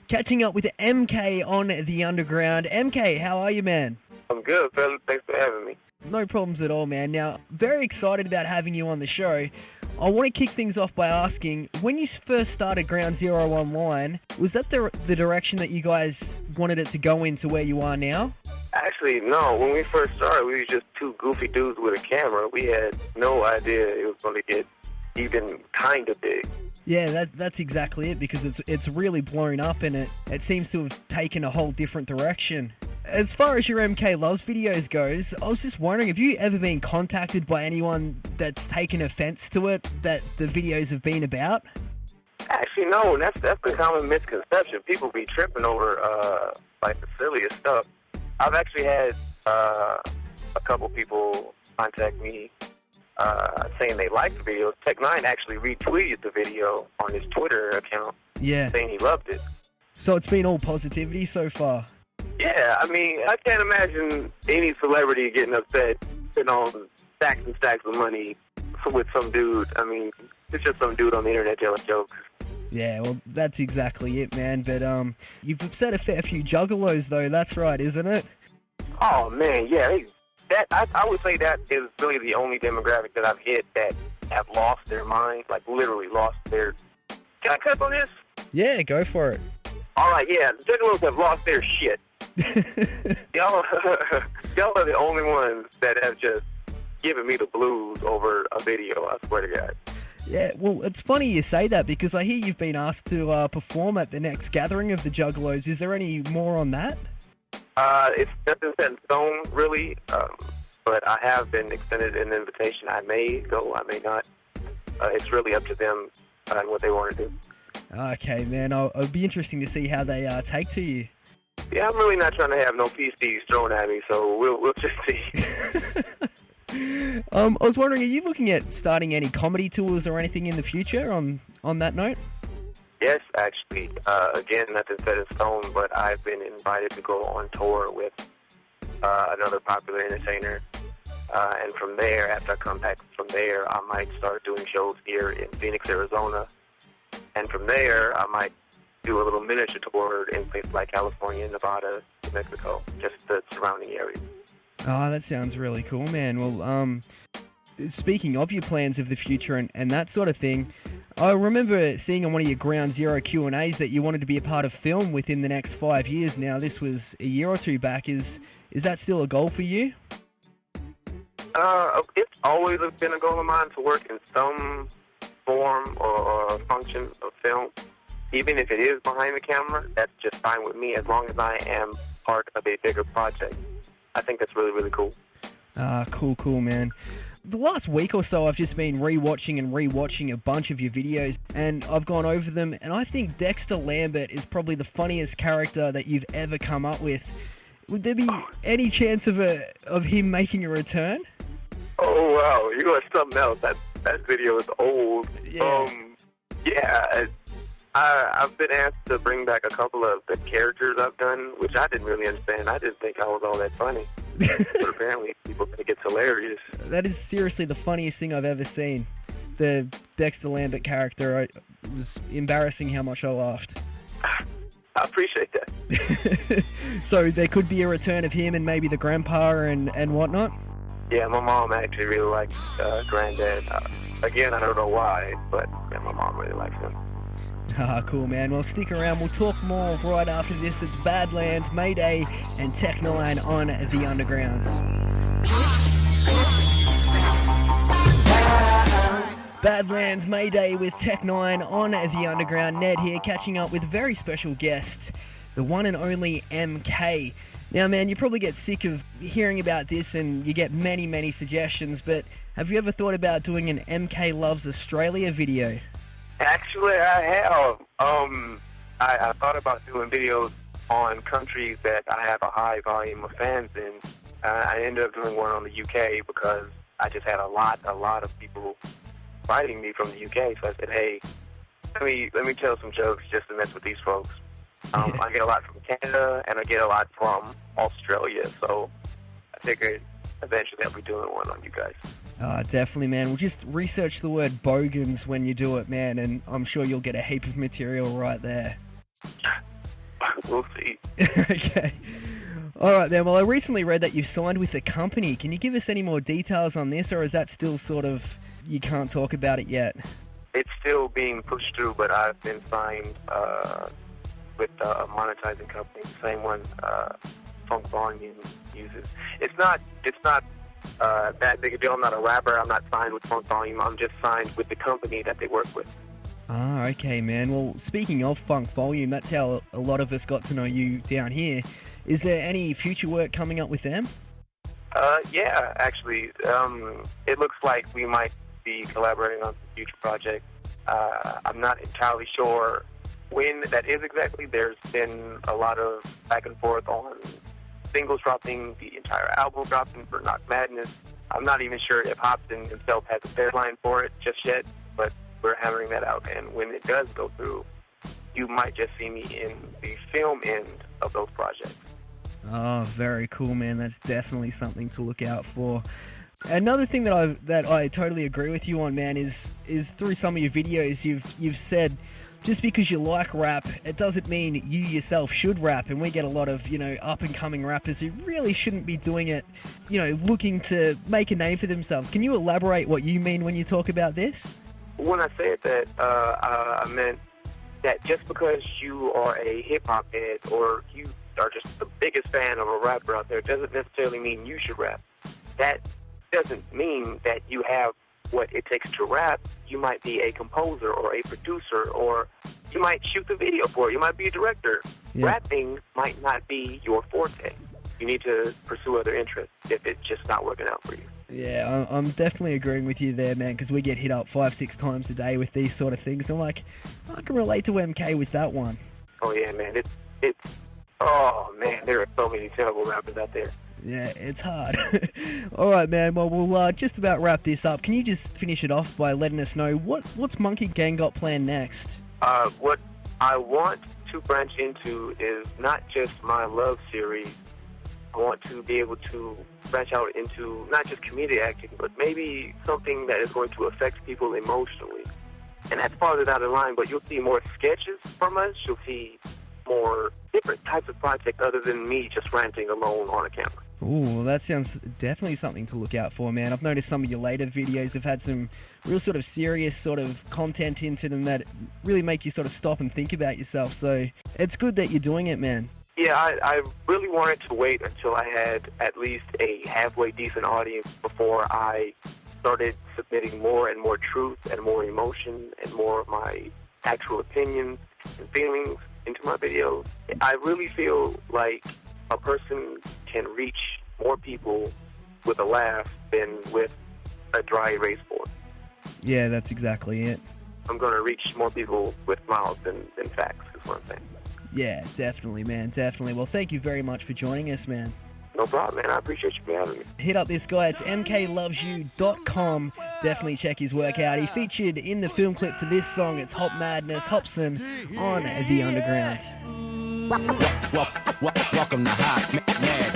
Catching up with MK on The Underground. MK, how are you, man? I'm good, fella. Thanks for having me. No problems at all, man. Now, very excited about having you on the show. I want to kick things off by asking, when you first started Ground Zero Online, was that the direction that you guys wanted it to go into where you are now? Actually, no. When we first started, we were just two goofy dudes with a camera. We had no idea it was going to get even kind of big. Yeah, that's exactly it, because it's really blown up and it seems to have taken a whole different direction. As far as your MK Loves videos goes, I was just wondering, have you ever been contacted by anyone that's taken offense to it, that the videos have been about? Actually, no. That's the common misconception. People be tripping over like the silliest stuff. I've actually had a couple people contact me saying they liked the videos. Tech9 actually retweeted the video on his Twitter account, saying he loved it. So it's been all positivity so far? Yeah, I mean, I can't imagine any celebrity getting upset, sitting on stacks and stacks of money with some dude. I mean, it's just some dude on the internet telling jokes. Yeah, well, that's exactly it, man. But you've upset a fair few juggalos, though. That's right, isn't it? Oh, man, yeah. I would say that is really the only demographic that I've hit that have lost their mind, like literally lost their... Can I cut on this? Yeah, go for it. All right, yeah, the juggalos have lost their shit. y'all are the only ones that have just given me the blues over a video, I swear to God. Yeah, well, it's funny you say that, because I hear you've been asked to perform at the next gathering of the Juggalos. Is there any more on that? It's nothing set in stone, really, but I have been extended an invitation. I may go, I may not. It's really up to them and what they want to do. Okay, man, it'll be interesting to see how they take to you. Yeah, I'm really not trying to have no PCs thrown at me, so we'll just see. I was wondering, are you looking at starting any comedy tours or anything in the future on that note? Yes, actually. Again, nothing set in stone, but I've been invited to go on tour with another popular entertainer. And from there, after I come back from there, I might start doing shows here in Phoenix, Arizona. And from there, I might do a little miniature tour in places like California, Nevada, New Mexico, just the surrounding areas. Oh, that sounds really cool, man. Well, speaking of your plans of the future and that sort of thing, I remember seeing on one of your Ground Zero Q&As that you wanted to be a part of film within the next 5 years. Now, this was a year or two back. Is that still a goal for you? It's always been a goal of mine to work in some form or function of film. Even if it is behind the camera, that's just fine with me, as long as I am part of a bigger project. I think that's really, really cool. Cool, man. The last week or so, I've just been rewatching a bunch of your videos, and I've gone over them, and I think Dexter Lambert is probably the funniest character that you've ever come up with. Would there be any chance of him making a return? Oh, wow. You got something else. That video is old. Yeah. I've been asked to bring back a couple of the characters I've done, which I didn't really understand. I didn't think I was all that funny. But apparently people think it's hilarious. That is seriously the funniest thing I've ever seen. The Dexter Lambert character. It was embarrassing how much I laughed. I appreciate that. So there could be a return of him and maybe the grandpa and whatnot? Yeah, my mom actually really likes Granddad. Again, I don't know why, but yeah, my mom really likes him. Cool, man. Well, stick around. We'll talk more right after this. It's Badlands, Mayday, and Tech9 on The Underground. Badlands, Mayday with Tech9 on The Underground. Ned here, catching up with a very special guest, the one and only MK. Now, man, you probably get sick of hearing about this and you get many, many suggestions, but have you ever thought about doing an MK Loves Australia video? Actually, I have. I thought about doing videos on countries that I have a high volume of fans in. I ended up doing one on the UK because I just had a lot of people writing me from the UK. So I said, hey, let me tell some jokes just to mess with these folks. I get a lot from Canada and I get a lot from Australia. So I figured eventually I'll be doing one on you guys. Definitely, man. We'll just research the word bogans when you do it, man, and I'm sure you'll get a heap of material right there. We'll see. Okay. All right, man. Well, I recently read that you've signed with a company. Can you give us any more details on this, or is that still sort of, you can't talk about it yet? It's still being pushed through, but I've been signed with a monetizing company, the same one Funk Volume uses. It's not that big a deal. I'm not a rapper. I'm not signed with Funk Volume. I'm just signed with the company that they work with. Ah, okay, man. Well, speaking of Funk Volume, that's how a lot of us got to know you down here. Is there any future work coming up with them? Yeah, actually. It looks like we might be collaborating on some future projects. I'm not entirely sure when that is exactly. There's been a lot of back and forth on singles dropping, the entire album dropping for Knock Madness. I'm not even sure if Hopsin himself has a deadline for it just yet, but we're hammering that out. And when it does go through, you might just see me in the film end of those projects. Oh, very cool, man. That's definitely something to look out for. Another thing that I totally agree with you on, man, is through some of your videos you've said just because you like rap, it doesn't mean you yourself should rap. And we get a lot of, up and coming rappers who really shouldn't be doing it, looking to make a name for themselves. Can you elaborate what you mean when you talk about this? When I said that, I meant that just because you are a hip-hop head or you are just the biggest fan of a rapper out there doesn't necessarily mean you should rap. That doesn't mean that you have what it takes to rap. You might be a composer or a producer, or you might shoot the video for it. You might be a director. Yeah. Rapping might not be your forte. You need to pursue other interests if it's just not working out for you. Yeah, I'm definitely agreeing with you there, man, because we get hit up 5-6 times a day with these sort of things. And I'm like, I can relate to MK with that one. Oh, yeah, man. Oh, man, there are so many terrible rappers out there. Yeah, it's hard. All right, man. Well, we'll just about wrap this up. Can you just finish it off by letting us know what's Monkey Gang got planned next? What I want to branch into is not just my love series. I want to be able to branch out into not just comedic acting, but maybe something that is going to affect people emotionally. And that's farther down the line, but you'll see more sketches from us. You'll see more different types of projects other than me just ranting alone on a camera. Ooh, well, that sounds definitely something to look out for, man. I've noticed some of your later videos have had some real sort of serious sort of content into them that really make you sort of stop and think about yourself. So it's good that you're doing it, man. Yeah, I really wanted to wait until I had at least a halfway decent audience before I started submitting more and more truth and more emotion and more of my actual opinions and feelings into my videos. I really feel like a person can reach more people with a laugh than with a dry erase board. Yeah, that's exactly it. I'm going to reach more people with smiles than facts, is what I'm saying. Yeah, definitely, man, definitely. Well, thank you very much for joining us, man. No problem, man. I appreciate you having me. Hit up this guy. It's mklovesyou.com. Definitely check his work out. He featured in the film clip for this song. It's Hop Madness, Hopsin on The Underground. Welcome to Hot Mad.